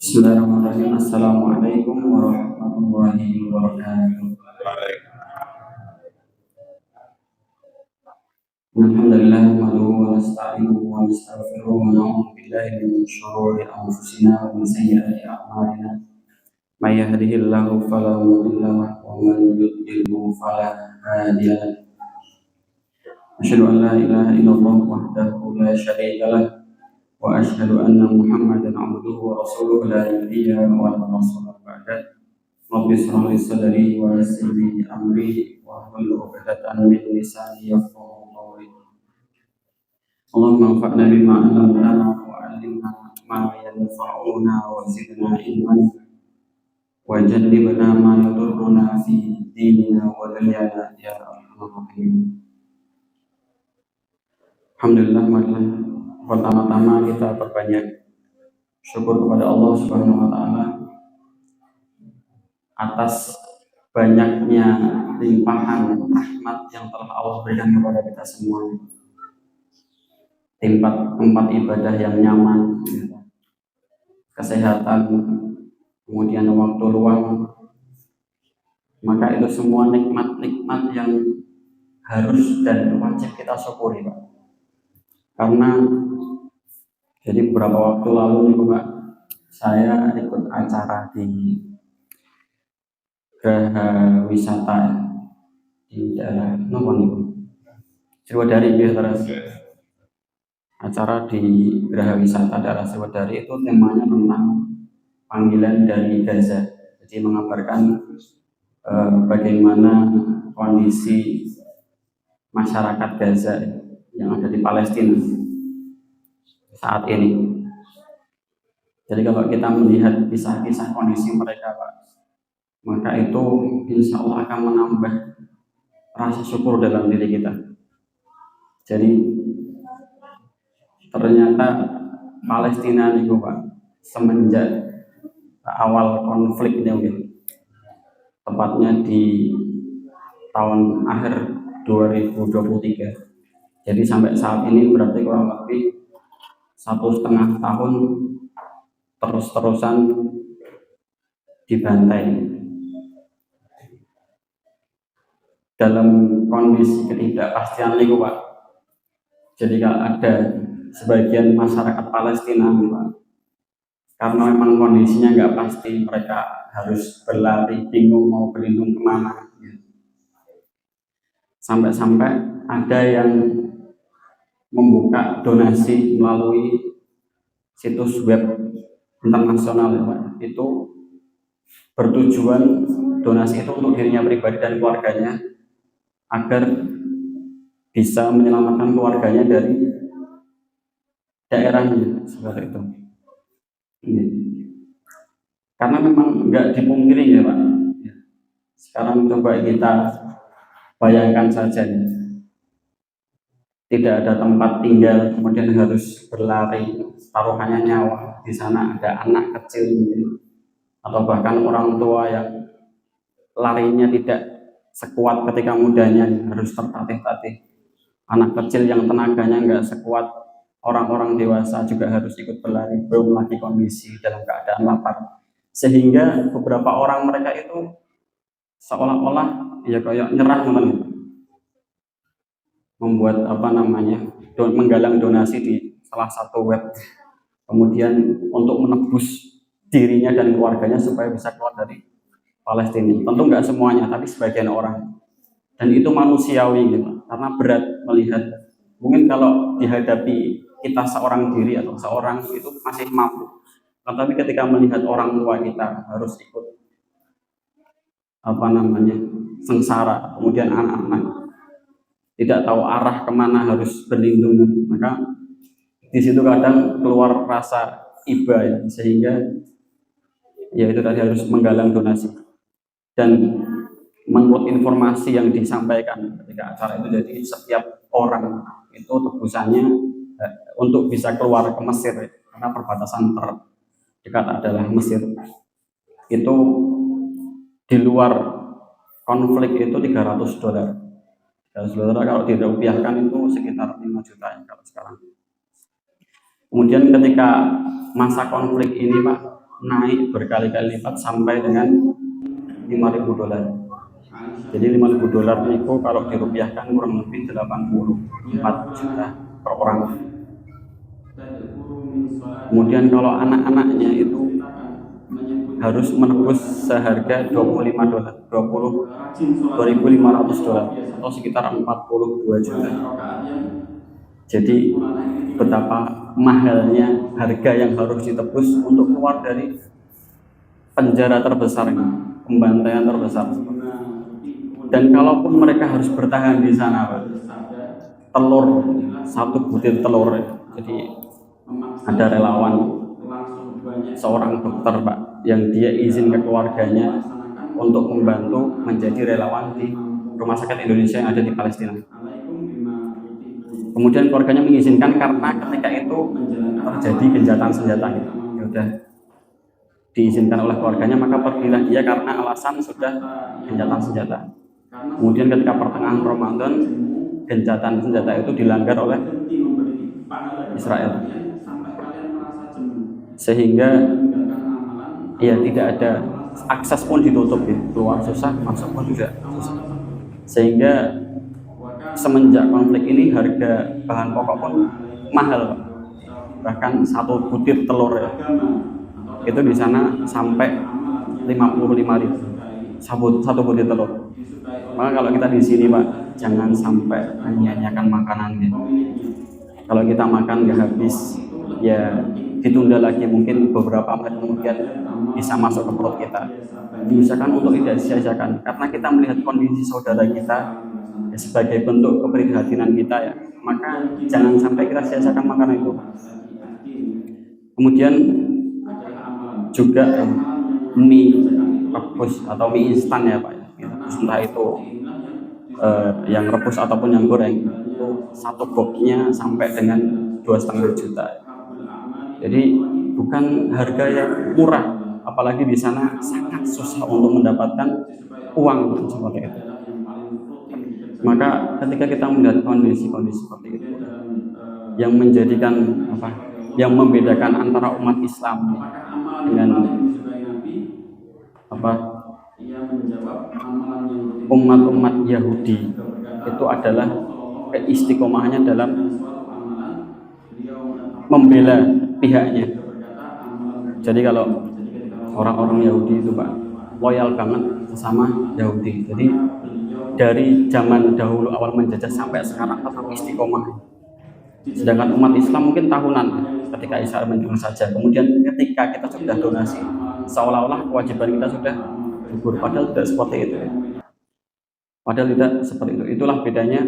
Bismillahirrahmanirrahim. Assalamualaikum warahmatullahi wabarakatuh. Alhamdulillah nahmaduhu wa nasta'inuhu wa nastaghfiruhu wa na'udzu billahi min shururi anfusina wa min sayyiati a'malina. May yahdihillahu fala mudilla lahu wa man yudlilhu fala hadiya lahu. Asyhadu an la ilaha illallah wahdahu la syarika lah wa asyhadu anna Muhammadan 'abduhu wa rasuluhu la nabiyya wa la rasula ba'da. Rabbi shrah li sadri wa yassir li amri wa hlul 'uqdatam min lisani yafqahu qawli. Allahumma anfa'na bima 'allamtana wa 'allimna ma yanfa'una wa zidna ilman wa jannibna ma yadurruna fi dinina wa dunyana ya arhamar rahimin. Alhamdulillah, marilah pertama-tama kita berbanyak syukur kepada Allah Subhanahu wa taala atas banyaknya limpahan rahmat yang telah Allah berikan kepada kita semua. Tempat ibadah yang nyaman, kesehatan, kemudian waktu luang, maka itu semua nikmat-nikmat yang harus dan wajib kita syukuri, Pak. Karena jadi beberapa waktu lalu nih, Pak, saya ikut acara di Geraha Wisata di daerah Sriwadari, terus acara di Geraha Wisata daerah Sriwadari itu temanya tentang panggilan dari Gaza. Jadi mengabarkan bagaimana kondisi masyarakat Gaza yang ada di Palestina saat ini. Jadi kalau kita melihat kisah-kisah kondisi mereka, Pak, maka itu insya Allah akan menambah rasa syukur dalam diri kita. Jadi ternyata Palestina nih, Pak, semenjak awal konflik ini, tepatnya di tahun akhir 2023. Jadi sampai saat ini berarti kurang lebih 1,5 tahun terus-terusan dibantai dalam kondisi ketidakpastian itu, Pak. Jadi kalau ada sebagian masyarakat Palestina, Pak, karena memang kondisinya nggak pasti, mereka harus berlari, bingung mau berlindung kemana. Sampai-sampai ada yang membuka donasi melalui situs web internasional, ya, Pak. Itu bertujuan donasi itu untuk dirinya pribadi dan keluarganya agar bisa menyelamatkan keluarganya dari daerahnya, seperti itu. Karena memang nggak dipungkiri, ya, Pak. Sekarang coba kita bayangkan saja, tidak ada tempat tinggal, kemudian harus berlari, taruhannya nyawa. Di sana ada anak kecil mungkin, atau bahkan orang tua yang larinya tidak sekuat ketika mudanya, harus tertatih-tatih. Anak kecil yang tenaganya nggak sekuat orang-orang dewasa juga harus ikut berlari, belum lagi kondisi dalam keadaan lapar. Sehingga beberapa orang mereka itu seolah-olah ya kayak nyerah, teman, membuat menggalang donasi di salah satu web, kemudian untuk menebus dirinya dan keluarganya supaya bisa keluar dari Palestina. Tentu nggak semuanya, tapi sebagian orang. Dan itu manusiawi, gitu. Karena berat melihat, mungkin kalau dihadapi kita seorang diri atau seorang itu masih mampu, tetapi ketika melihat orang tua kita harus ikut sengsara, kemudian anak-anak tidak tahu arah kemana harus berlindung, maka di situ kadang keluar rasa iba, ya, sehingga ya itu tadi harus menggalang donasi. Dan menurut informasi yang disampaikan ketika acara itu, jadi setiap orang itu tebusannya untuk bisa keluar ke Mesir, karena perbatasan terdekat adalah Mesir, itu di luar konflik itu $300. $300 kalau dirupiahkan itu sekitar 5 juta kalau sekarang. Kemudian ketika masa konflik ini, Pak, naik berkali-kali lipat sampai dengan 5.000 dolar. Jadi 5.000 dolar itu kalau dirupiahkan kurang lebih 84 juta per orang. Kemudian kalau anak-anaknya itu harus menebus seharga 25 dolar, 2.500 dolar atau sekitar 42 juta. Jadi betapa mahalnya harga yang harus ditebus untuk keluar dari penjara terbesar ini, pembantaian terbesar. Dan kalaupun mereka harus bertahan di sana, Pak, telur, satu butir telur, jadi ada relawan seorang dokter, Pak, yang dia izin ke keluarganya untuk membantu menjadi relawan di rumah sakit Indonesia yang ada di Palestina. Kemudian keluarganya mengizinkan karena ketika itu terjadi gencatan senjata gitu. Ya udah diizinkan oleh keluarganya, maka pergilah dia karena alasan sudah gencatan senjata. Kemudian ketika pertengahan Ramadan, gencatan senjata itu dilanggar oleh Israel, sehingga ya tidak ada akses pun ditutup, ya. Keluar susah, masuk pun juga susah. Sehingga semenjak konflik ini harga bahan pokok pun mahal, bahkan satu butir telur ya, itu di sana sampai 55.000 satu butir telur. Maka kalau kita di sini, Pak, jangan sampai menyia-nyiakan makanan gitu. Kalau kita makan nggak habis, ya ditunda lagi, mungkin beberapa menit kemudian bisa masuk ke perut kita. Diusahakan untuk tidak sia-siakan, karena kita melihat kondisi saudara kita ya, sebagai bentuk keprihatinan kita ya, maka jangan sampai kita sia-siakan makanan itu. Kemudian juga mie rebus atau mie instan ya, Pak, entah itu yang rebus ataupun yang goreng, itu satu boxnya sampai dengan 2,5 juta. Jadi bukan harga yang murah, apalagi di sana sangat susah untuk mendapatkan uang seperti itu. Maka ketika kita melihat kondisi-kondisi seperti itu, yang menjadikan yang membedakan antara umat Islam dengan umat-umat Yahudi itu adalah keistiqomahnya dalam membela pihaknya. Jadi kalau orang-orang Yahudi itu, Pak, loyal banget sama Yahudi. Jadi dari zaman dahulu awal menjajah sampai sekarang tetap istiqomah. Sedangkan umat Islam mungkin tahunan ketika Israel menyerang saja. Kemudian ketika kita sudah donasi, seolah-olah kewajiban kita sudah gugur. Padahal tidak seperti itu. Padahal tidak seperti itu. Itulah bedanya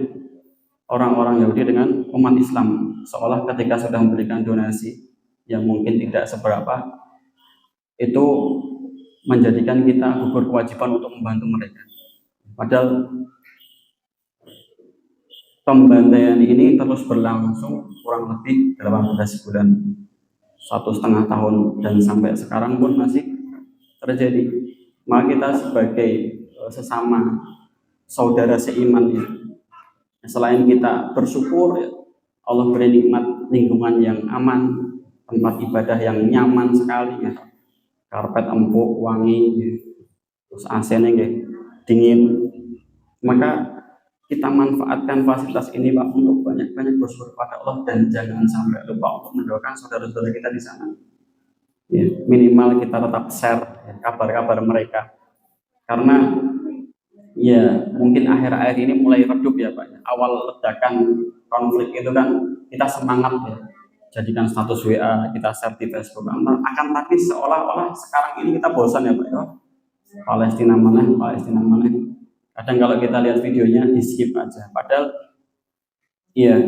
orang-orang Yahudi dengan umat Islam. Seolah ketika sudah memberikan donasi yang mungkin tidak seberapa, itu menjadikan kita gugur kewajiban untuk membantu mereka. Padahal pembantaian ini terus berlangsung kurang lebih 18 bulan, 1,5 tahun, dan sampai sekarang pun masih terjadi. Maka kita sebagai sesama saudara seiman ya, selain kita bersyukur ya, Allah beri nikmat lingkungan yang aman, tempat ibadah yang nyaman sekali ya, karpet empuk, wangi ya, terus AC-nya dingin, maka kita manfaatkan fasilitas ini, Pak, untuk banyak-banyak bersyukur pada Allah, dan jangan sampai lupa untuk mendoakan saudara-saudara kita di sana. Ya, minimal kita tetap share ya, kabar-kabar mereka, karena ya mungkin akhir-akhir ini mulai redup ya, Pak. Awal ledakan konflik itu kan kita semangat ya, jadikan status WA, kita share di Facebook. Akan tapi seolah-olah sekarang ini kita bosan ya, Pak. Ya, Palestina mana, Palestina mana. Kadang kalau kita lihat videonya di skip aja. Padahal iya,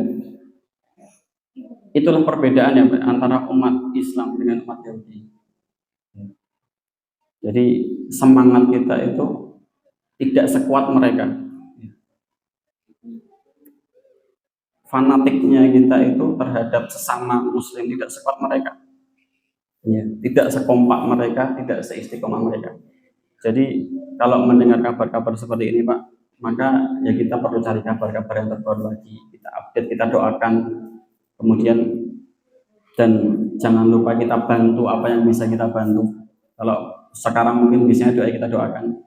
itulah perbedaan ya, Pak, antara umat Islam dengan umat Yahudi. Jadi semangat kita itu tidak sekuat mereka. Fanatiknya kita itu terhadap sesama Muslim tidak sekuat mereka. Ya, tidak sekompak mereka, tidak seistiqomah mereka. Jadi kalau mendengar kabar-kabar seperti ini, Pak, maka ya kita perlu cari kabar-kabar yang terbaru lagi, kita update, kita doakan, kemudian Dan jangan lupa kita bantu apa yang bisa kita bantu. Kalau sekarang mungkin biasanya doa kita doakan.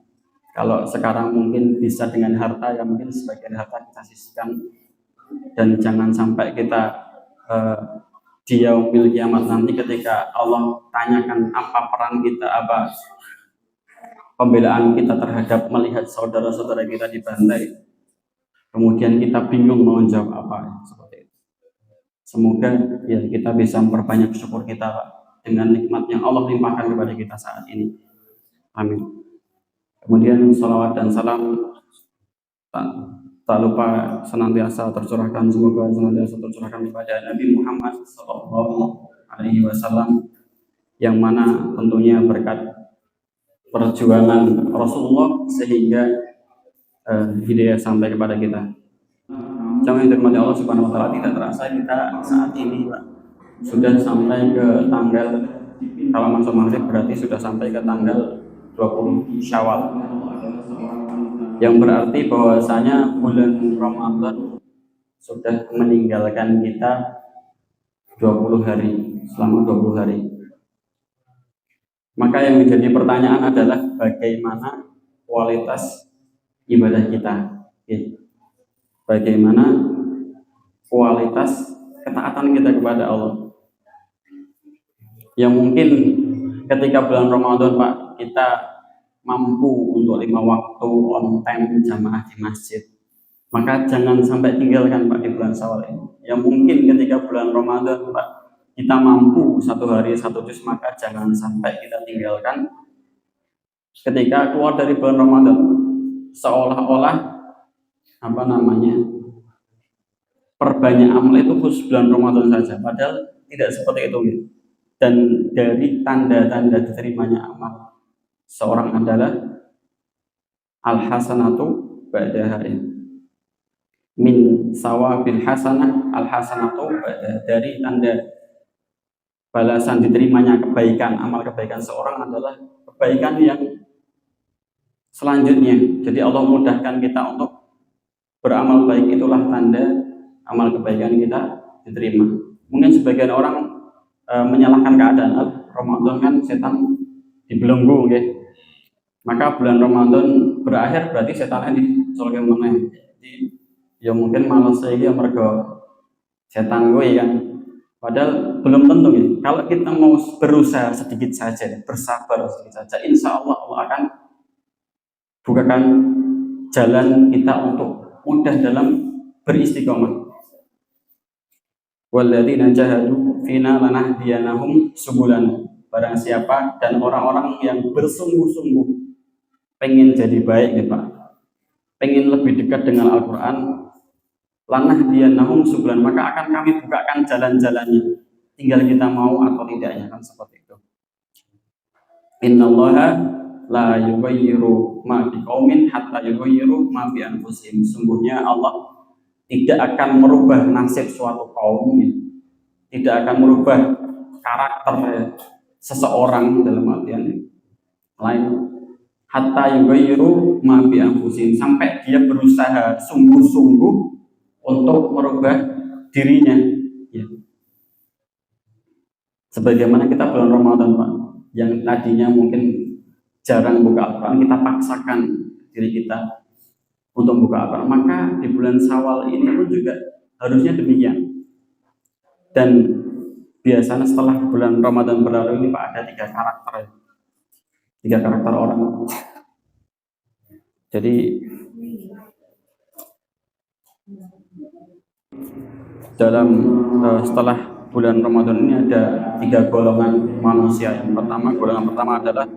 Kalau sekarang mungkin bisa dengan harta, ya mungkin sebagian harta kita sisihkan. Dan jangan sampai kita di yaumil kiamat nanti ketika Allah tanyakan apa peran kita, apa pembelaan kita terhadap melihat saudara-saudara kita dibantai, kemudian kita bingung mau jawab apa, seperti itu. Semoga ya kita bisa memperbanyak syukur kita, Pak, dengan nikmat yang Allah limpahkan kepada kita saat ini. Amin. Kemudian salawat dan salam tak lupa senantiasa tercurahkan, semoga senantiasa tercurahkan kepada Nabi Muhammad Sallallahu Alaihi Wasallam, yang mana tentunya berkat perjuangan Rasulullah sehingga hidayah sampai kepada kita. Jangan dirahmati Allah Subhanahu Wa Taala, tidak terasa kita saat ini, Pak, sudah sampai ke tanggal, kalau masuk maghrib berarti sudah sampai ke tanggal 20 Syawal, yang berarti bahwasanya bulan Ramadan sudah meninggalkan kita 20 hari, selama 20 hari. Maka yang menjadi pertanyaan adalah bagaimana kualitas ibadah kita, bagaimana kualitas ketaatan kita kepada Allah. Yang mungkin ketika bulan Ramadan, Pak, kita mampu untuk 5 waktu on time jamaah di masjid, maka jangan sampai tinggalkan, Pak, di bulan Syawal ini. Yang mungkin ketika bulan Ramadan, Pak, kita mampu 1 hari 1 juz, maka jangan sampai kita tinggalkan ketika keluar dari bulan Ramadan, seolah-olah perbanyak amal itu khusus bulan Ramadan saja, padahal tidak seperti itu. Dan dari tanda-tanda diterimanya amal seorang adalah al-hasanatu ba'daha, min sawabil hasanah al-hasanatu ba'daha. Dari tanda balasan diterimanya kebaikan, amal kebaikan seorang adalah kebaikan yang selanjutnya. Jadi Allah mudahkan kita untuk beramal baik, itulah tanda amal kebaikan kita diterima. Mungkin sebagian orang menyalahkan keadaan, Ramadan kan setan dibelenggu, okay? Maka bulan Ramadan berakhir berarti setannya dicolongin mana? Jadi ya mungkin malas saja mereka setan gue kan. Padahal belum tentu ya. Kalau kita mau berusaha sedikit saja, bersabar sedikit saja, insya Allah Allah akan bukakan jalan kita untuk mudah dalam beristiqomah. Walladzina jahadu fina lanahdiyanahum subulana. Barang siapa dan orang-orang yang bersungguh-sungguh pengen jadi baik ya, Pak, pengen lebih dekat dengan Al-Quran, lanahdiyanahum subulan, maka akan kami bukakan jalan-jalannya, tinggal kita mau atau tidaknya, kan seperti itu. Innallaha la yughayyiru ma biqaumin hatta yughayyiru ma bi anfusihim. Sungguhnya Allah tidak akan merubah nasib suatu kaum, tidak akan merubah karakter seseorang dalam artian lain, hatta yughayyiru ma bi anfusihim, sampai dia berusaha sungguh-sungguh untuk merubah dirinya, ya. Sebagaimana kita bulan Ramadan, Pak, yang tadinya mungkin jarang buka Al-Quran, kita paksakan diri kita untuk buka Al-Quran. Maka di bulan Syawal ini pun juga harusnya demikian. Dan biasanya setelah bulan Ramadan berlalu ini, Pak, ada 3 karakter orang. Jadi dalam setelah bulan Ramadan ini ada 3 golongan manusia. Yang pertama, golongan pertama adalah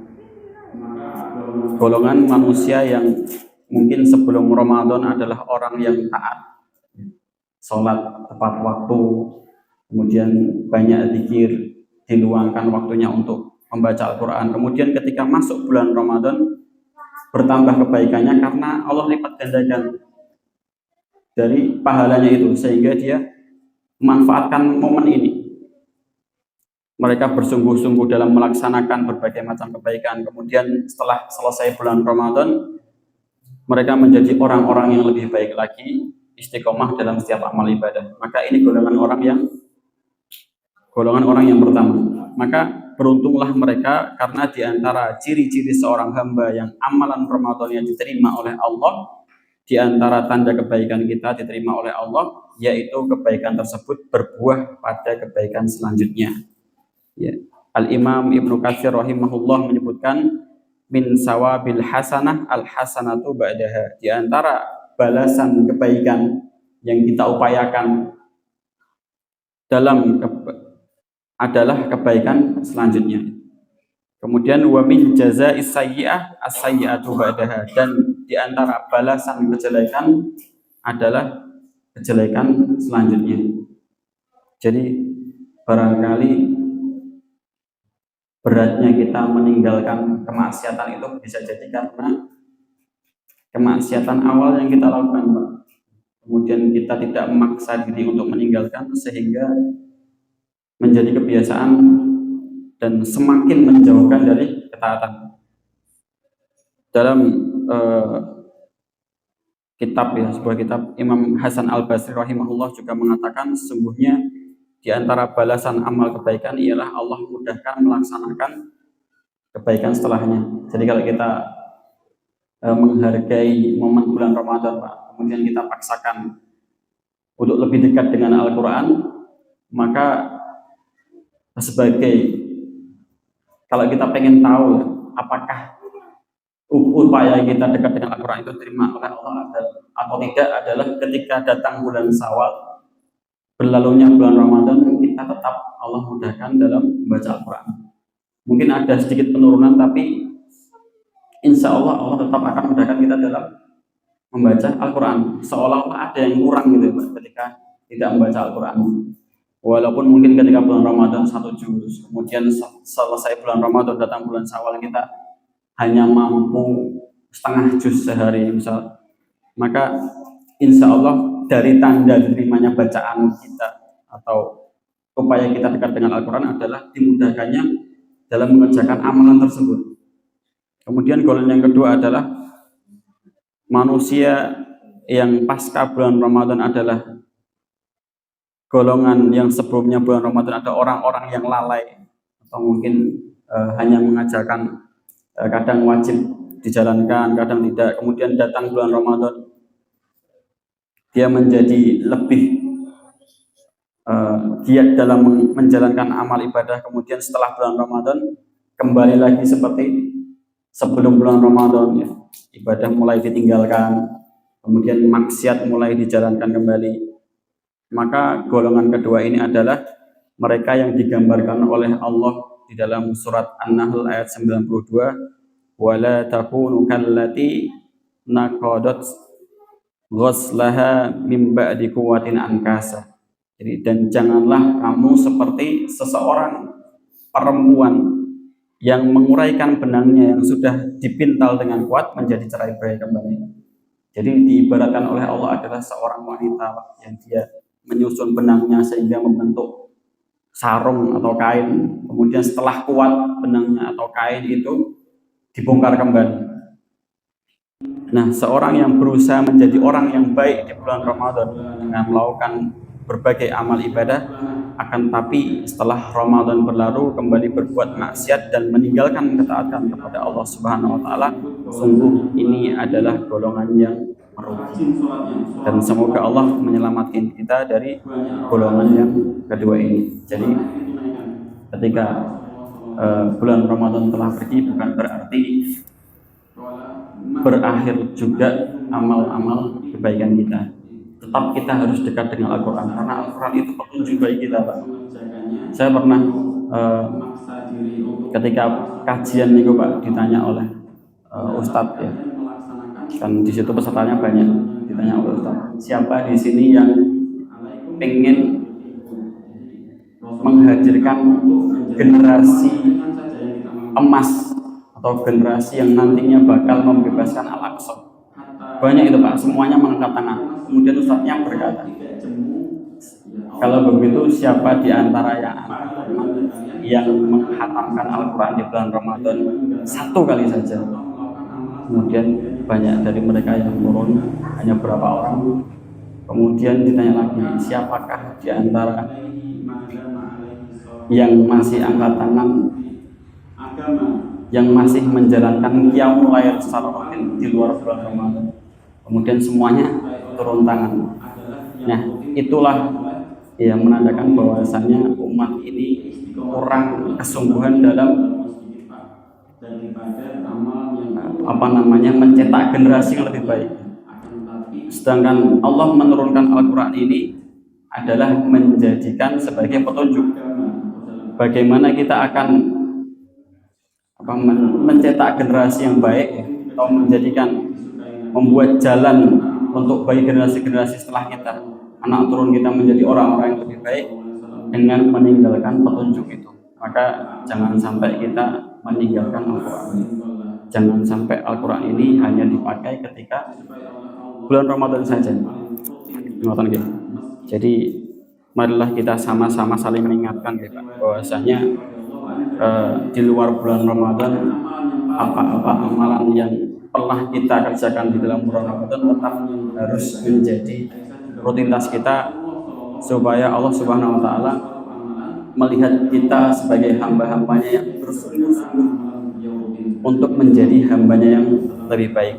golongan manusia yang mungkin sebelum Ramadan adalah orang yang taat, sholat tepat waktu, kemudian banyak zikir, diluangkan waktunya untuk membaca Al-Quran. Kemudian ketika masuk bulan Ramadan bertambah kebaikannya karena Allah lipat gandakan dari pahalanya itu, sehingga dia memanfaatkan momen ini. Mereka bersungguh-sungguh dalam melaksanakan berbagai macam kebaikan. Kemudian setelah selesai bulan Ramadan, mereka menjadi orang-orang yang lebih baik lagi, istiqomah dalam setiap amal ibadah. Maka ini golongan orang yang golongan orang yang pertama. Maka beruntunglah mereka, karena di antara ciri-ciri seorang hamba yang amalan Ramadannya diterima oleh Allah, di antara tanda kebaikan kita diterima oleh Allah, yaitu kebaikan tersebut berbuah pada kebaikan selanjutnya. Ya. Al-Imam Ibnu Katsir rahimahullah menyebutkan, min sawabil hasanah al hasanatu ba'daha. Di antara balasan kebaikan yang kita upayakan adalah kebaikan selanjutnya. Kemudian wa min jaza'is sayyi'ah as-sayyi'atu ba'daha, dan di antara balasan kejelekan adalah kejelekan selanjutnya. Jadi barangkali beratnya kita meninggalkan kemaksiatan itu bisa jadi karena kemaksiatan awal yang kita lakukan, Pak. Kemudian kita tidak memaksa diri untuk meninggalkan, sehingga menjadi kebiasaan dan semakin menjauhkan dari ketaatan. Dalam sebuah kitab, Imam Hasan Al-Basri rahimahullah juga mengatakan, sesungguhnya di antara balasan amal kebaikan ialah Allah mudahkan melaksanakan kebaikan setelahnya. Jadi kalau kita menghargai momen bulan Ramadan, Pak, kemudian kita paksakan untuk lebih dekat dengan Al-Quran, maka kalau kita pengen tahu apakah upaya kita dekat dengan Al-Quran itu diterima oleh Allah atau tidak, adalah ketika datang bulan Syawal, berlalunya bulan Ramadan, kita tetap Allah mudahkan dalam membaca Al-Quran. Mungkin ada sedikit penurunan, tapi insya Allah Allah tetap akan mudahkan kita dalam membaca Al-Quran. Seolah-olah ada yang kurang gitu, ketika tidak membaca Al-Quran. Walaupun mungkin ketika bulan Ramadan 1 juz, kemudian selesai bulan Ramadan datang bulan Syawal, kita hanya mampu setengah juz sehari misal, maka insya Allah dari tanda diterimanya bacaan kita atau upaya kita dekat dengan Al-Quran adalah dimudahkannya dalam mengerjakan amalan tersebut. Kemudian golongan yang kedua adalah manusia yang pasca bulan Ramadan adalah golongan yang sebelumnya bulan Ramadan ada orang-orang yang lalai, atau mungkin hanya mengajarkan kadang wajib dijalankan, kadang tidak. Kemudian datang bulan Ramadan, dia menjadi lebih giat dalam menjalankan amal ibadah. Kemudian setelah bulan Ramadan kembali lagi seperti sebelum bulan Ramadan, ya. Ibadah mulai ditinggalkan, kemudian maksiat mulai dijalankan kembali. Maka golongan kedua ini adalah mereka yang digambarkan oleh Allah di dalam surat An-Nahl ayat 92, wala takunu kallati naqadat ghuslaha min ba'di quwwatin ankasa. Jadi, dan janganlah kamu seperti seseorang perempuan yang menguraikan benangnya yang sudah dipintal dengan kuat menjadi cerai-berai kembali. Jadi diibaratkan oleh Allah adalah seorang wanita yang dia menyusun benangnya sehingga membentuk sarung atau kain, kemudian setelah kuat benangnya atau kain itu dibongkar kembali. Nah, seorang yang berusaha menjadi orang yang baik di bulan Ramadan dengan melakukan berbagai amal ibadah, akan tapi setelah Ramadan berlalu kembali berbuat maksiat dan meninggalkan ketaatan kepada Allah Subhanahu wa taala, sungguh ini adalah golongan yang merugi. Dan semoga Allah menyelamatkan kita dari golongan yang kedua ini. Jadi ketika bulan Ramadan telah pergi, bukan berarti berakhir juga amal-amal kebaikan kita. Tetap kita harus dekat dengan Al-Quran, karena Al-Quran itu petunjuk bagi kita, Pak. Saya pernah ketika kajian nih, Pak, ditanya oleh Ustadz, ya, kan di situ pesertanya banyak, ditanya oleh Ustadz, siapa di sini yang ingin menghadirkan generasi emas atau generasi yang nantinya bakal membebaskan Al-Aqsa? Banyak itu, Pak, semuanya mengangkat tangan. Kemudian Ustadznya berkata, kalau begitu siapa di antara yang menghatamkan Al-Quran di bulan Ramadan 1 kali saja? Kemudian banyak dari mereka yang turun, hanya berapa orang. Kemudian ditanya lagi, siapakah di antara yang masih angkat tangan, yang masih menjalankan qiyamul lail secara rutin di luar bulan Ramadan. Kemudian semuanya turun tangan. Nah, itulah yang menandakan bahwasanya umat ini kurang kesungguhan dalam mencetak generasi yang lebih baik. Sedangkan Allah menurunkan Al-Quran ini adalah menjadikan sebagai petunjuk bagaimana kita akan mencetak generasi yang baik, atau membuat jalan untuk bagi generasi-generasi setelah kita, anak turun kita menjadi orang-orang yang lebih baik dengan meninggalkan petunjuk itu. Maka jangan sampai kita meninggalkan Al-Quran. Jangan sampai Al-Quran ini hanya dipakai ketika bulan Ramadan saja. Jadi marilah kita sama-sama saling mengingatkan bahwasanya di luar bulan Ramadan apa-apa amalan yang telah kita kerjakan di dalam bulan Ramadan tetap harus menjadi rutinitas kita, supaya Allah Subhanahu wa taala melihat kita sebagai hamba-hambanya yang bersungguh-sungguh untuk menjadi hambanya yang lebih baik.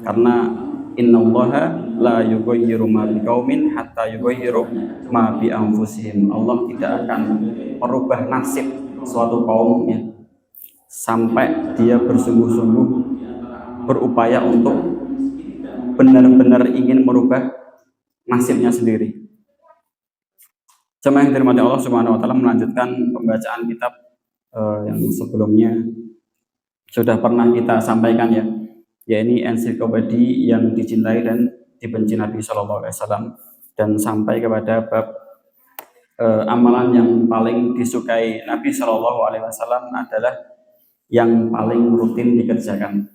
Karena innallaha la yughayyiru ma biqaumin hatta yughayyiru ma bi anfusihim. Allah tidak akan merubah nasib suatu kaum ya, sampai dia bersungguh-sungguh berupaya untuk benar-benar ingin merubah nasibnya sendiri. Jemaah yang dirahmati Allah Subhanahu wa taala, melanjutkan pembacaan kitab yang sebelumnya sudah pernah kita sampaikan ya, yaitu ensiklopedi yang dicintai dan dibenci Nabi Shallallahu Alaihi Wasallam, dan sampai kepada bab amalan yang paling disukai Nabi Shallallahu Alaihi Wasallam adalah yang paling rutin dikerjakan.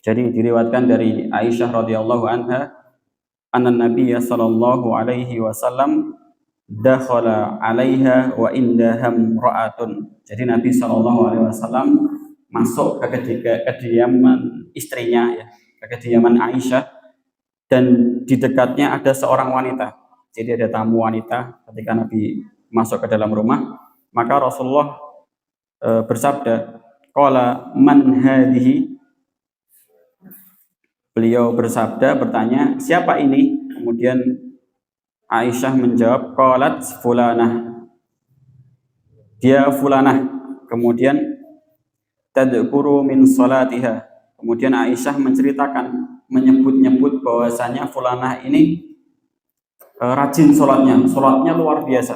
Jadi diriwayatkan dari Aisyah radhiyallahu anha, anna Nabiya sallallahu alaihi wasallam dakhala 'alaiha wa indaham ra'atun. Jadi Nabi sallallahu alaihi wasallam masuk ke kediaman istrinya ya, ke kediaman Aisyah, dan di dekatnya ada seorang wanita. Jadi ada tamu wanita ketika Nabi masuk ke dalam rumah, maka Rasulullah bersabda, qala man hadhihi. Beliau bertanya, siapa ini? Kemudian Aisyah menjawab, qalat fulanah. Dia fulanah. Kemudian tadhkuru min salatiha. Kemudian Aisyah menceritakan, menyebut-nyebut bahwasanya fulanah ini rajin sholatnya luar biasa.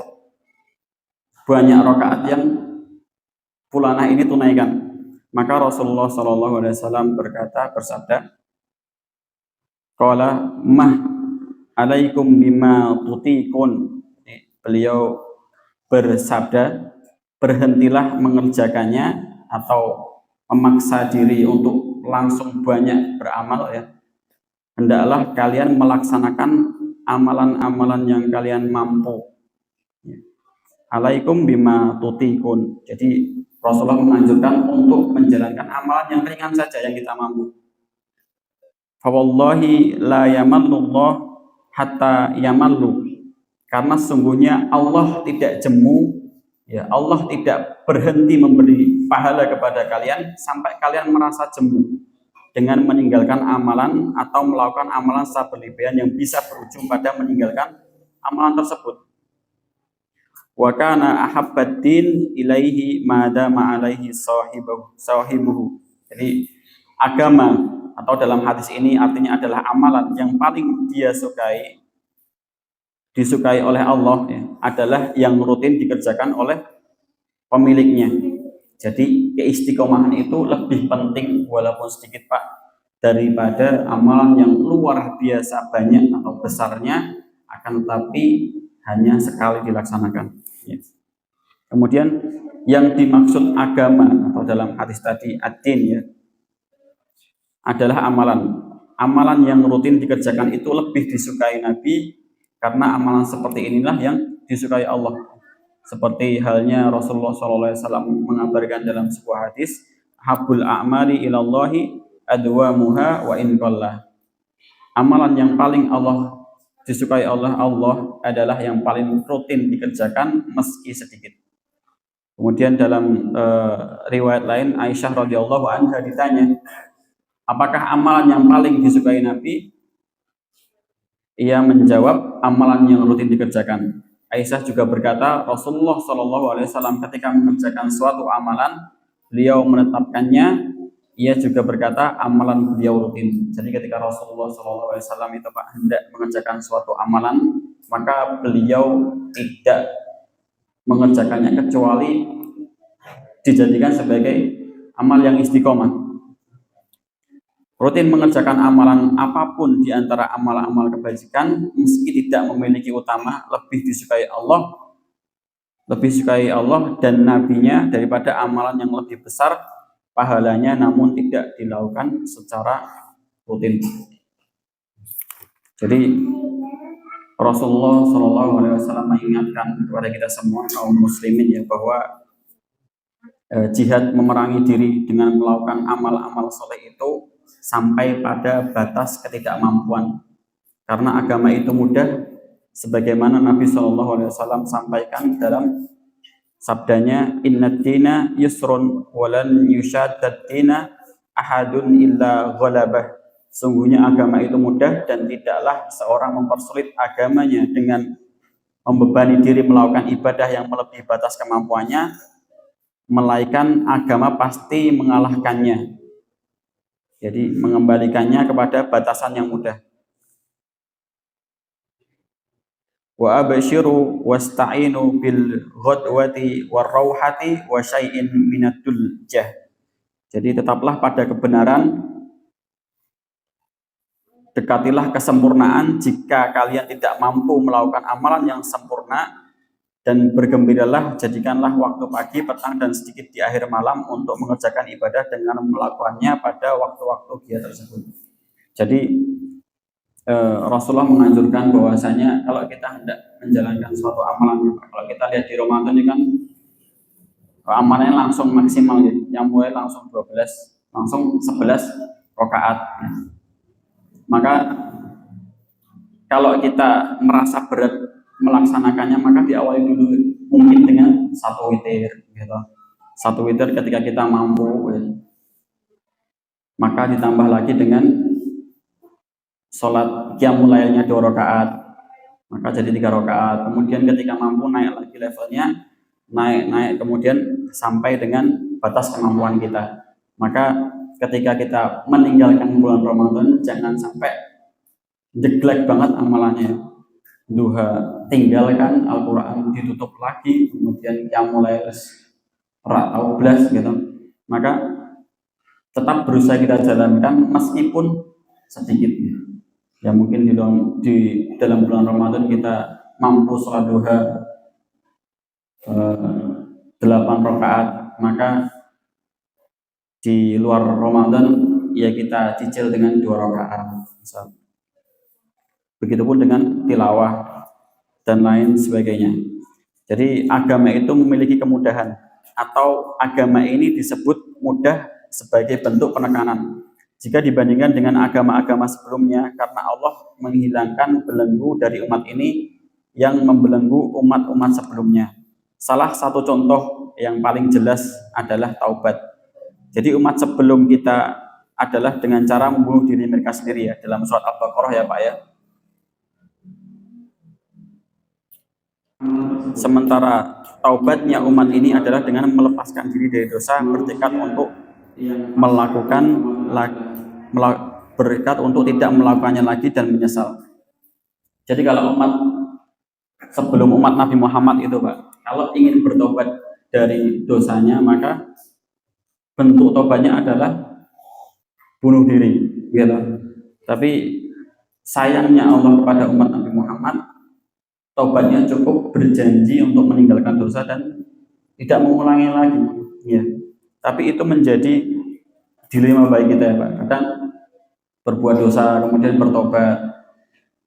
Banyak rakaat yang fulanah ini tunaikan. Maka Rasulullah SAW bersabda, qala mah alaikum bima tutikun. Beliau bersabda, berhentilah mengerjakannya atau memaksa diri untuk langsung banyak beramal ya. Hendaklah kalian melaksanakan amalan-amalan yang kalian mampu. Alaikum bima tutikun. Jadi Rasulullah menganjurkan untuk menjalankan amalan yang ringan saja yang kita mampu. Fawallahi la yamallullah hatta yamallu. Karena sungguhnya Allah tidak jemu ya, Allah tidak berhenti memberi pahala kepada kalian sampai kalian merasa jemu dengan meninggalkan amalan atau melakukan amalan secara berlebihan yang bisa berujung pada meninggalkan amalan tersebut. Wa kana ahabbaddin ilaihi madama alaihi sahibuhu. Jadi agama, atau dalam hadis ini artinya adalah amalan yang paling disukai oleh Allah ya, adalah yang rutin dikerjakan oleh pemiliknya. Jadi keistiqomahan itu lebih penting walaupun sedikit Pak, daripada amalan yang luar biasa banyak atau besarnya akan tetapi hanya sekali dilaksanakan ya. Kemudian yang dimaksud agama atau dalam hadis tadi ad-din ya, adalah amalan yang rutin dikerjakan itu lebih disukai Nabi, karena amalan seperti inilah yang disukai Allah. Seperti halnya Rasulullah SAW mengabarkan dalam sebuah hadis, habul a'mali ilallahi adwamuha wa in qalla. Amalan yang paling disukai oleh Allah adalah yang paling rutin dikerjakan meski sedikit. Kemudian dalam riwayat lain Aisyah radhiyallahu anha ditanya, apakah amalan yang paling disukai Nabi? Ia menjawab, amalan yang rutin dikerjakan. Aisyah juga berkata, Rasulullah Shallallahu Alaihi Wasallam ketika mengerjakan suatu amalan, beliau menetapkannya. Ia juga berkata, amalan beliau rutin. Jadi ketika Rasulullah Shallallahu Alaihi Wasallam itu Pak hendak mengerjakan suatu amalan, maka beliau tidak mengerjakannya kecuali dijadikan sebagai amal yang istiqomah. Rutin mengerjakan amalan apapun di antara amal-amal kebajikan, meski tidak memiliki utama, lebih disukai Allah dan nabinya daripada amalan yang lebih besar pahalanya, namun tidak dilakukan secara rutin. Jadi Rasulullah Shallallahu Alaihi Wasallam mengingatkan kepada kita semua kaum muslimin ya bahwa jihad memerangi diri dengan melakukan amal-amal soleh itu sampai pada batas ketidakmampuan. Karena agama itu mudah, sebagaimana Nabi Shallallahu Alaihi Wasallam sampaikan dalam sabdanya, Inna dina yusrun walan yushadad dina ahadun illa ghalabah. Sungguhnya agama itu mudah dan tidaklah seorang mempersulit agamanya dengan membebani diri melakukan ibadah yang melebihi batas kemampuannya, melainkan agama pasti mengalahkannya. Jadi mengembalikannya kepada batasan yang mudah. Wa abshiru wasta'inu bil ghadwati warauhati wa syai'in minatul jah. Jadi tetaplah pada kebenaran, dekatilah kesempurnaan jika kalian tidak mampu melakukan amalan yang sempurna, dan bergembiralah, jadikanlah waktu pagi, petang, dan sedikit di akhir malam untuk mengerjakan ibadah dengan melakukannya pada waktu-waktu dia tersebut. Jadi Rasulullah menganjurkan bahwasanya kalau kita hendak menjalankan suatu amalan, kalau kita lihat di Ramadan ini kan amalannya langsung maksimal ya, yang mulai langsung 12, langsung 11 rakaat. Maka kalau kita merasa berat melaksanakannya, maka diawali dulu mungkin dengan satu witir, gitu. Satu witir ketika kita mampu, gitu. Maka ditambah lagi dengan sholat qiyamul lailnya 2 rakaat, maka jadi 3 rakaat. Kemudian ketika mampu naik lagi levelnya, naik kemudian sampai dengan batas kemampuan kita. Maka ketika kita meninggalkan bulan Ramadan, jangan sampai jeglek banget amalannya. Duha tinggalkan, Al-Quran ditutup lagi, kemudian qiyamul lail atau belas gitu. Maka tetap berusaha kita jalankan meskipun sedikit. Ya mungkin di dalam bulan Ramadan kita mampu sholat duha 8 rakaat, maka di luar Ramadan ya kita cicil dengan 2 rakaat. Begitupun dengan tilawah dan lain sebagainya. Jadi agama itu memiliki kemudahan, atau agama ini disebut mudah sebagai bentuk penekanan jika dibandingkan dengan agama-agama sebelumnya, karena Allah menghilangkan belenggu dari umat ini yang membelenggu umat-umat sebelumnya. Salah satu contoh yang paling jelas adalah taubat. Jadi umat sebelum kita adalah dengan cara membunuh diri mereka sendiri ya, dalam surat Al-Baqarah ya Pak ya. Sementara taubatnya umat ini adalah dengan melepaskan diri dari dosa, bertekad untuk bertekad untuk tidak melakukannya lagi dan menyesal. Jadi kalau umat sebelum umat Nabi Muhammad itu Pak, kalau ingin bertobat dari dosanya, maka bentuk tobatnya adalah bunuh diri, gitu. Tapi sayangnya Allah kepada umat Nabi Muhammad, tobatnya cukup berjanji untuk meninggalkan dosa dan tidak mengulangi lagi, ya. Tapi itu menjadi dilema bagi kita ya Pak. Kadang berbuat dosa kemudian bertobat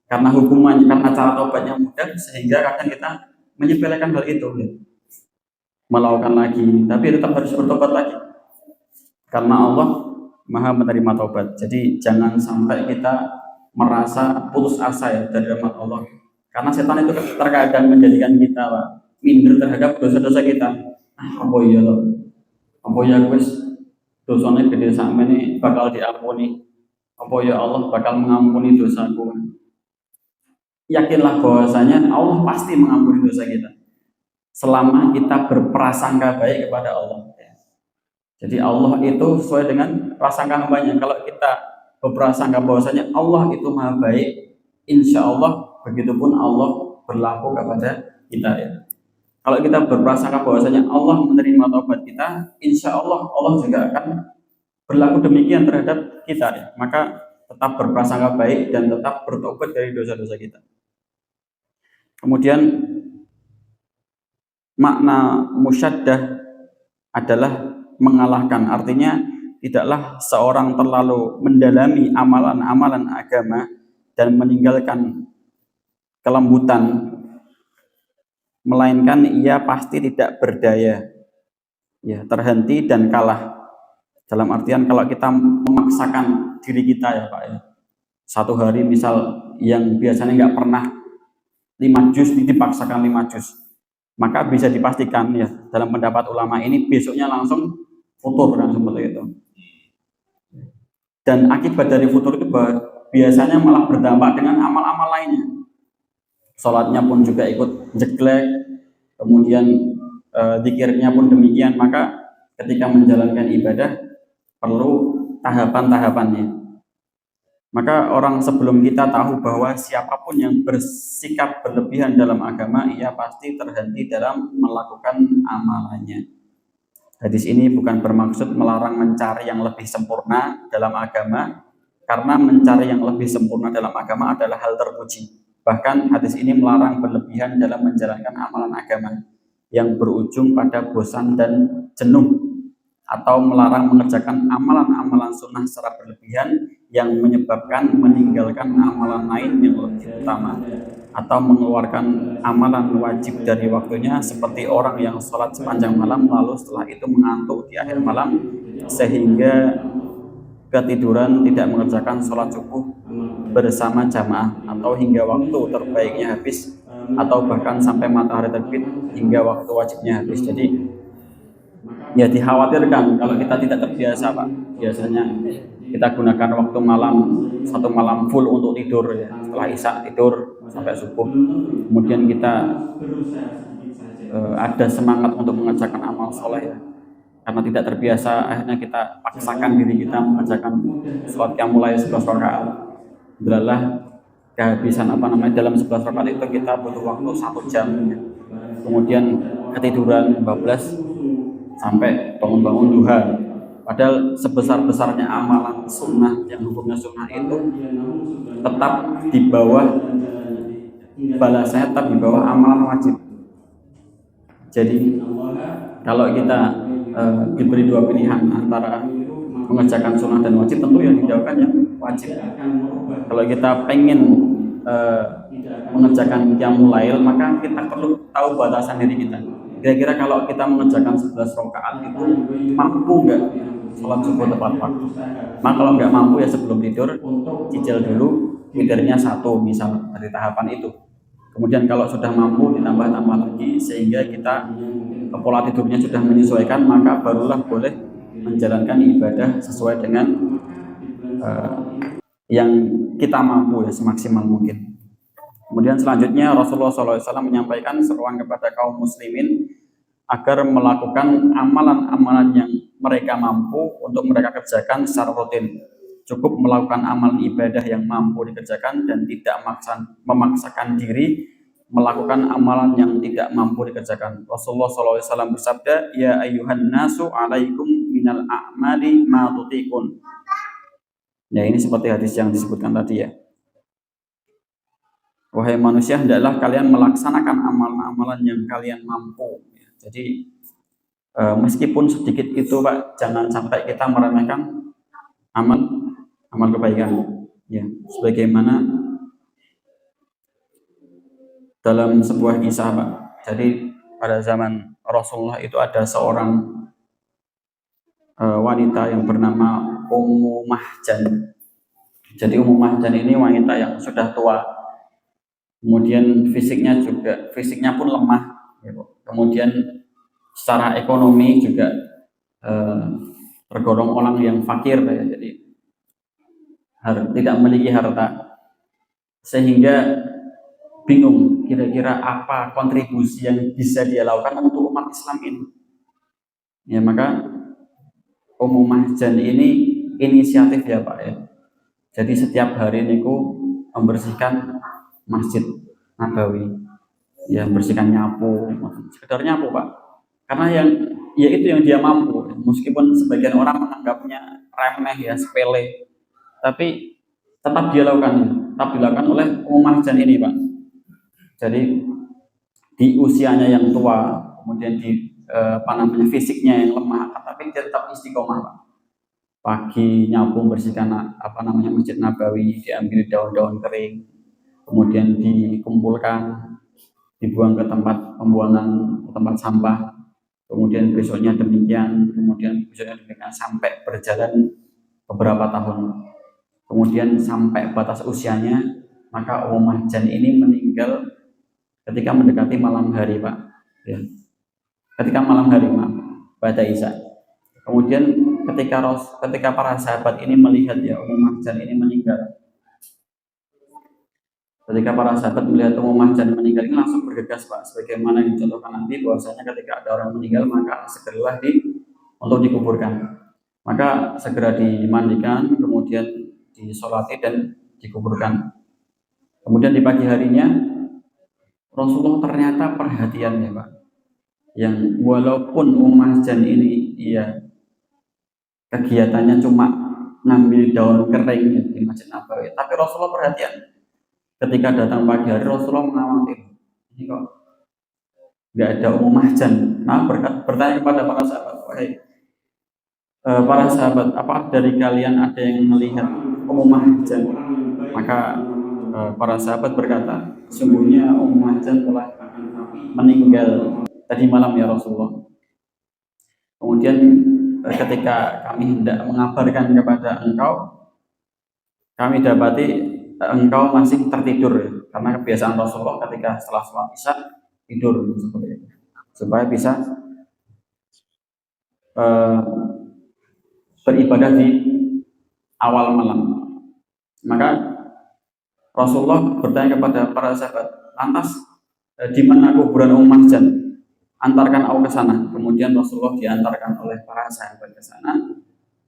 karena hukumannya, karena cara tobatnya mudah, sehingga kadang kita menyepelekan hal itu, ya. Melakukan lagi, tapi tetap harus bertobat lagi karena Allah Maha menerima tobat. Jadi jangan sampai kita merasa putus asa ya dari rahmat Allah. Karena setan itu terkadang menjadikan kita Pak, minder terhadap dosa-dosa kita. apa ya loh, apa ya wis dosanya gede sampai ini bakal diampuni, apa ya Allah bakal mengampuni dosaku. Yakinlah bahwasanya Allah pasti mengampuni dosa kita selama kita berprasangka baik kepada Allah. Jadi Allah itu sesuai dengan prasangka hambanya. Kalau kita berprasangka bahwasanya Allah itu maha baik, insya Allah begitupun Allah berlaku kepada kita ya. Kalau kita berprasangka bahwasanya Allah menerima taubat kita, insya Allah Allah juga akan berlaku demikian terhadap kita ya. Maka tetap berprasangka baik dan tetap bertobat dari dosa-dosa kita. Kemudian makna musyaddah adalah mengalahkan, artinya tidaklah seorang terlalu mendalami amalan-amalan agama dan meninggalkan kelembutan, melainkan ia pasti tidak berdaya ya, terhenti dan kalah. Dalam artian kalau kita memaksakan diri kita ya Pak ya, satu hari misal yang biasanya nggak pernah 5 juz dipaksakan 5 juz, maka bisa dipastikan ya dalam pendapat ulama ini besoknya langsung futur kan seperti itu. Dan akibat dari futur itu biasanya malah berdampak dengan amal-amal lainnya. Sholatnya pun juga ikut jeglek, kemudian zikirnya pun demikian. Maka ketika menjalankan ibadah perlu tahapan-tahapannya. Maka orang sebelum kita tahu bahwa siapapun yang bersikap berlebihan dalam agama, ia pasti terhenti dalam melakukan amalannya. Hadis ini bukan bermaksud melarang mencari yang lebih sempurna dalam agama, karena mencari yang lebih sempurna dalam agama adalah hal terpuji. Bahkan hadis ini melarang berlebihan dalam menjalankan amalan agama yang berujung pada bosan dan jenuh, atau melarang mengerjakan amalan-amalan sunnah secara berlebihan yang menyebabkan meninggalkan amalan lain yang lebih utama, atau mengeluarkan amalan wajib dari waktunya, seperti orang yang sholat sepanjang malam lalu setelah itu mengantuk di akhir malam sehingga ketiduran, tidak mengerjakan sholat subuh bersama jamaah, atau hingga waktu terbaiknya habis, atau bahkan sampai matahari terbit hingga waktu wajibnya habis. Jadi ya dikhawatirkan kalau kita tidak terbiasa Pak, biasanya kita gunakan waktu malam, satu malam full untuk tidur ya. Setelah isya tidur sampai subuh, kemudian kita ada semangat untuk mengerjakan amal soleh ya, karena tidak terbiasa akhirnya kita paksakan diri kita mengerjakan sholat yang mulai 11 rakaat. Adalah kehabisan dalam 11 rakaat itu kita butuh waktu 1 jam ya. Kemudian ketiduran 12 sampai bangun-bangun duha. Padahal sebesar-besarnya amalan sunnah yang hukumnya sunnah itu tetap di bawah balasnya, tetap di bawah amalan wajib. Jadi kalau kita diberi 2 pilihan antara mengerjakan sunnah dan wajib, tentu yang dijauhkan yang wajib. Kalau kita pengen mengerjakan qiyamul lail, maka kita perlu tahu batasan diri kita. Kira-kira kalau kita mengerjakan 11 rakaat itu mampu nggak sholat subuh tepat waktu? Maka kalau nggak mampu ya sebelum tidur cicil dulu witirnya 1 misal dari tahapan itu. Kemudian kalau sudah mampu ditambah-tambah lagi sehingga kita pola tidurnya sudah menyesuaikan, maka barulah boleh menjalankan ibadah sesuai dengan yang kita mampu ya, semaksimal mungkin. Kemudian selanjutnya Rasulullah SAW menyampaikan seruan kepada kaum muslimin agar melakukan amalan-amalan yang mereka mampu untuk mereka kerjakan secara rutin. Cukup melakukan amalan ibadah yang mampu dikerjakan dan tidak memaksakan diri melakukan amalan yang tidak mampu dikerjakan. Rasulullah SAW bersabda, "Ya ayyuhan nasu alaikum minal a'mali ma tutiqun." Ya, ini seperti hadis yang disebutkan tadi ya. Wahai manusia, hendaklah kalian melaksanakan amalan-amalan yang kalian mampu. Jadi meskipun sedikit itu Pak, jangan sampai kita meremehkan amal kebaikan. Ya, sebagaimana dalam sebuah kisah Pak. Jadi pada zaman Rasulullah itu ada seorang wanita yang bernama Ummu Mahjan. Jadi Ummu Mahjan ini wanita yang sudah tua. Kemudian fisiknya pun lemah. Kemudian secara ekonomi juga tergolong orang yang fakir ya, jadi tidak memiliki harta, sehingga bingung kira-kira apa kontribusi yang bisa dia lakukan untuk umat Islam ini. Ya, maka Mahjan ini inisiatif ya Pak ya. Jadi setiap hari niku membersihkan Masjid Nabawi. Ya, membersihkan, nyapu, sekedar nyapu Pak. Karena yang ya itu yang dia mampu. Meskipun sebagian orang menganggapnya remeh ya, sepele, tapi tetap dia lakukan, tetap dilakukan oleh Mahjan ini Pak. Jadi di usianya yang tua, kemudian di fisiknya yang lemah, tapi dia tetap istiqomah Pak. Pagi nyapu bersihkan Masjid Nabawi, diambil daun-daun kering, kemudian dikumpulkan, dibuang ke tempat pembuangan, tempat sampah, kemudian besoknya demikian, sampai berjalan beberapa tahun. Kemudian sampai batas usianya, maka Mahjan ini meninggal ketika mendekati malam hari Pak ya. Ketika malam hari pada Isya. Kemudian ketika para sahabat ini melihat ya Mahjan ini meninggal, ketika para sahabat melihat Mahjan meninggal ini langsung bergegas Pak, sebagaimana yang dicontohkan nanti bahwasanya ketika ada orang meninggal maka segeralah untuk dikuburkan. Maka segera dimandikan, kemudian disolati dan dikuburkan. Kemudian di pagi harinya Rasulullah ternyata perhatian ya Pak, yang walaupun Mahjan ini kegiatannya cuma ngambil daun kering di Masjid Nabawi, tapi Rasulullah perhatian. Ketika datang pagi hari Rasulullah mengamati, ini kok nggak ada Mahjan. Nah, bertanya kepada para sahabat, para sahabat, apa dari kalian ada yang melihat Mahjan? Maka para sahabat berkata, sungguhnya Mahjan telah meninggal tadi malam ya Rasulullah. Kemudian ketika kami hendak mengabarkan kepada engkau, kami dapati engkau masih tertidur ya. Karena kebiasaan Rasulullah ketika setelah sholat Isya tidur seperti itu, supaya bisa beribadah di awal malam. Maka Rasulullah bertanya kepada para sahabat, lantas di mana kuburan Mahjan? Antarkan aku ke sana. Kemudian Rasulullah diantarkan oleh para sahabat ke sana,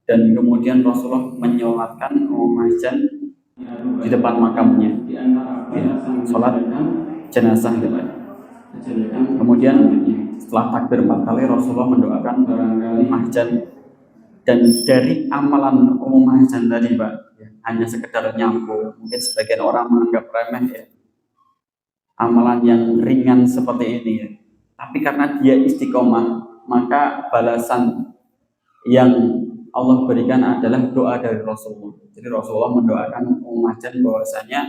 dan kemudian Rasulullah menyolatkan Mahjan di depan makamnya, ya, sholat jenazah gitu. Kemudian setelah takbir 4 kali Rasulullah mendoakan Mahjan, dan dari amalan Mahjan tadi Pak ya, hanya sekedar nyapu, mungkin sebagian orang menganggap remeh ya, amalan yang ringan seperti ini ya, tapi karena dia istiqomah, maka balasan yang Allah berikan adalah doa dari Rasulullah. Jadi Rasulullah mendoakan Mahjan bahwasanya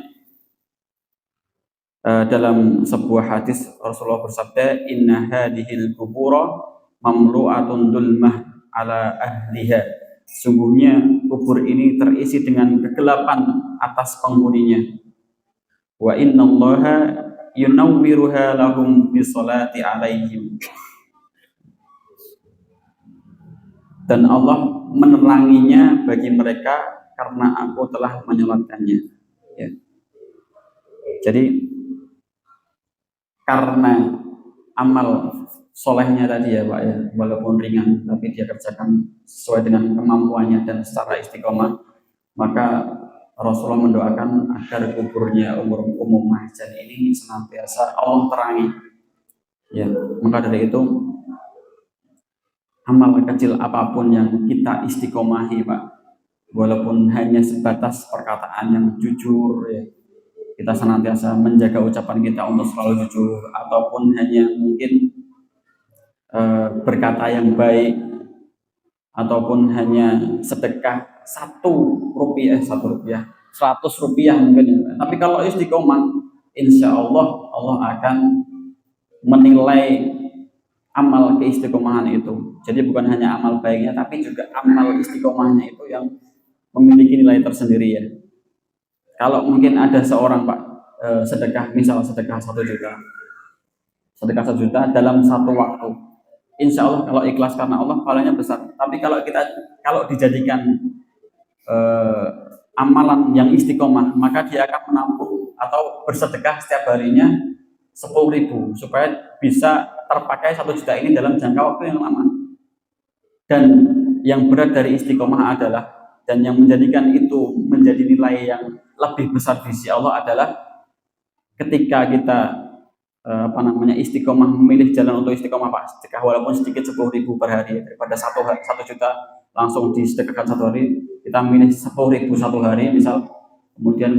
dalam sebuah hadis Rasulullah bersabda, inna hadhil kubura mamlu'atun dulmah ala ahliha. Sungguhnya kubur ini terisi dengan kegelapan atas penghuninya. Wa innallaha yunawwiruha lahum bisolati alaihim. Dan Allah meneranginya bagi mereka karena aku telah menyolatkannya ya. Jadi karena amal solehnya tadi ya Pak ya, walaupun ringan tapi dia kerjakan sesuai dengan kemampuannya dan secara istiqomah, maka Rasulullah mendoakan agar kuburnya Mahjan ini senantiasa Allah terangi ya. Maka dari itu amal kecil apapun yang kita istiqomahi Pak, walaupun hanya sebatas perkataan yang jujur ya, kita senantiasa menjaga ucapan kita untuk selalu jujur, ataupun hanya mungkin berkata yang baik, ataupun hanya sedekah 1 rupiah, 100 rupiah mungkin ya. Tapi kalau istiqomah, insya Allah Allah akan menilai amal keistiqomahan itu. Jadi bukan hanya amal baiknya, tapi juga amal istiqomahnya itu yang memiliki nilai tersendiri ya. Kalau mungkin ada seorang Pak sedekah, misal sedekah 1 juta, sedekah 1 juta dalam 1 waktu, insya Allah kalau ikhlas karena Allah pahalanya besar. Tapi kalau dijadikan eh, amalan yang istiqomah, maka dia akan menampung atau bersedekah setiap harinya 10.000 supaya bisa terpakai 1 juta ini dalam jangka waktu yang lama. Dan yang berat dari istiqomah adalah, dan yang menjadikan itu menjadi nilai yang lebih besar di sisi Allah adalah ketika kita istiqomah, memilih jalan untuk istiqomah Pak, sedekah walaupun sedikit 10.000 per hari daripada 1 juta langsung disedekahkan 1 hari, kita milih 10.000 1 hari misal, kemudian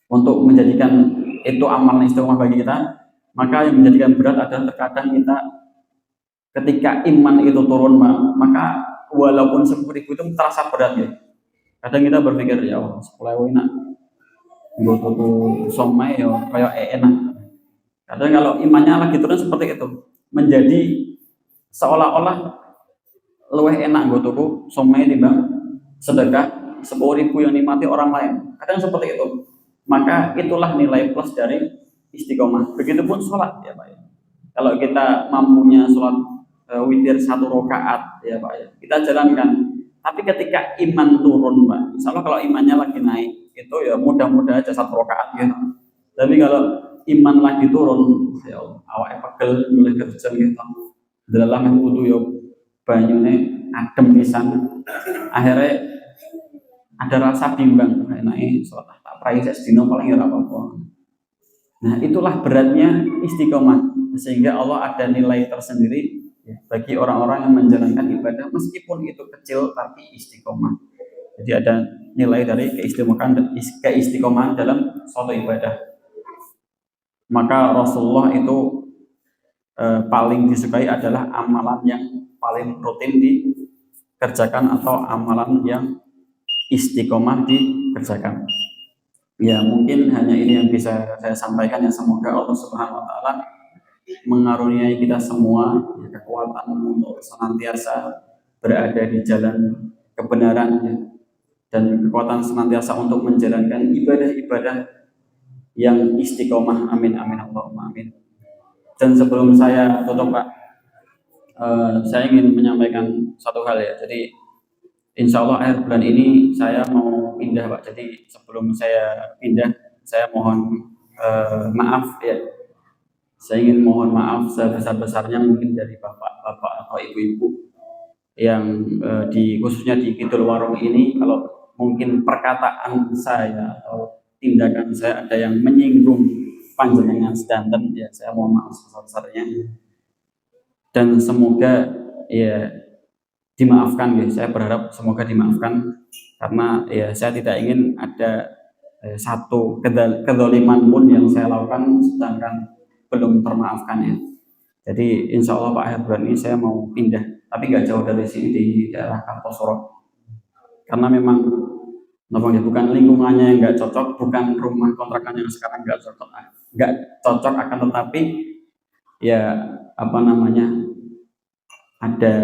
untuk menjadikan itu amalan istiqomah bagi kita, maka yang menjadikan berat adalah terkadang kita ketika iman itu turun, maka walaupun 10.000 itu terasa berat ya. Kadang kita berpikir ya Allah 10.000 enak, gue tuku somai ya kayak enak. Kadang kalau imannya lagi turun seperti itu, menjadi seolah-olah lebih enak gue tuku somai dibanding sedekah 10.000 yang dimati orang lain. Kadang seperti itu. Maka itulah nilai plus dari istiqomah. Begitupun sholat ya Pak ya. Kalau kita mampunya sholat witir 1 rakaat ya Pak ya, kita jalankan. Tapi ketika iman turun Pak, insya Allah kalau imannya lagi naik itu ya mudah-mudah aja 1 rakaat gitu. Tapi kalau iman lagi turun, ya Allah, awake pegel mulai kerja gitu. Dalam wudu yo banyune adem pisan. Akhirnya ada rasa bimbang, enake sholat tak prai sedina paling ya apa-apa. Nah, itulah beratnya istiqomah, sehingga Allah ada nilai tersendiri bagi orang-orang yang menjalankan ibadah meskipun itu kecil tapi istiqomah. Jadi ada nilai dari keistiqomahan dalam suatu ibadah. Maka Rasulullah itu paling disukai adalah amalan yang paling rutin dikerjakan atau amalan yang istiqomah dikerjakan. Ya mungkin hanya ini yang bisa saya sampaikan, ya semoga Allah Subhanahu Wa Taala mengaruniai kita semua kekuatan untuk senantiasa berada di jalan kebenaran ya, dan kekuatan senantiasa untuk menjalankan ibadah-ibadah yang istiqomah. Amin amin Allahumma amin. Dan sebelum saya tutup Pak, saya ingin menyampaikan satu hal ya. Jadi insya Allah akhir bulan ini saya mau pindah Pak. Jadi sebelum saya pindah, saya mohon maaf ya. Saya ingin mohon maaf sebesar-besarnya mungkin dari bapak-bapak atau ibu-ibu yang khususnya di Kidul Warung ini, kalau mungkin perkataan saya atau tindakan saya ada yang menyinggung panjenengan sedanten, ya saya mohon maaf sebesar-besarnya. Dan semoga ya dimaafkan ya, saya berharap semoga dimaafkan, karena ya saya tidak ingin ada satu kezaliman pun yang saya lakukan sedangkan belum termaafkan ya. Jadi insya Allah Pak, akhir bulan ini saya mau pindah, tapi nggak jauh dari sini, di daerah Kartosuro, karena memang bukan lingkungannya yang nggak cocok, bukan rumah kontrakan yang sekarang nggak cocok, akan tetapi ya ada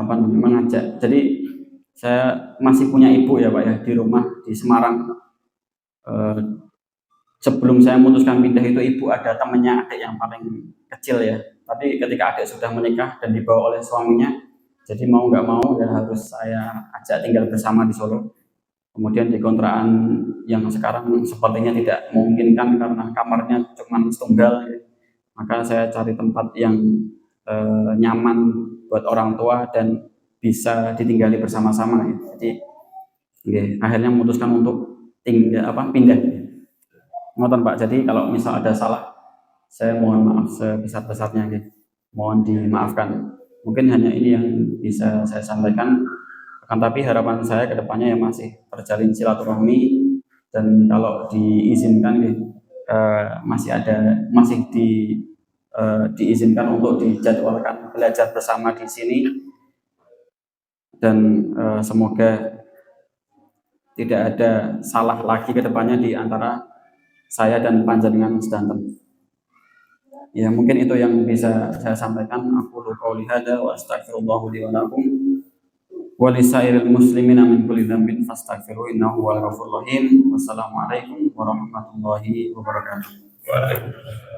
mengajak. Jadi saya masih punya ibu ya Pak ya di rumah di Semarang. Sebelum saya memutuskan pindah itu, ibu ada temannya adik yang paling kecil ya. Tapi ketika adik sudah menikah dan dibawa oleh suaminya, jadi mau nggak mau ya harus saya ajak tinggal bersama di Solo. Kemudian di kontrakan yang sekarang sepertinya tidak memungkinkan karena kamarnya cuma setunggal ya. Maka saya cari tempat yang nyaman buat orang tua dan bisa ditinggali bersama-sama ya. Jadi akhirnya memutuskan untuk pindah. Ngoten Pak, jadi kalau misal ada salah, saya mohon maaf sebesar-besarnya ya. Mohon dimaafkan. Mungkin hanya ini yang bisa saya sampaikan. Akan tapi harapan saya ke depannya ya masih terjalin silaturahmi, dan kalau diizinkan ya, diizinkan untuk dijadwalkan belajar bersama di sini, dan semoga tidak ada salah lagi ke depannya di antara saya dan panjenengan sedanten. Ya mungkin itu yang bisa saya sampaikan. Aku qouli hadza wa astaghfirullah li wa lakum wa lisairil muslimina min kulli dzambin fastaghfiru innahu huwal ghafurur rahim. Wassalamualaikum warahmatullahi wabarakatuh. Waalaikumsalam.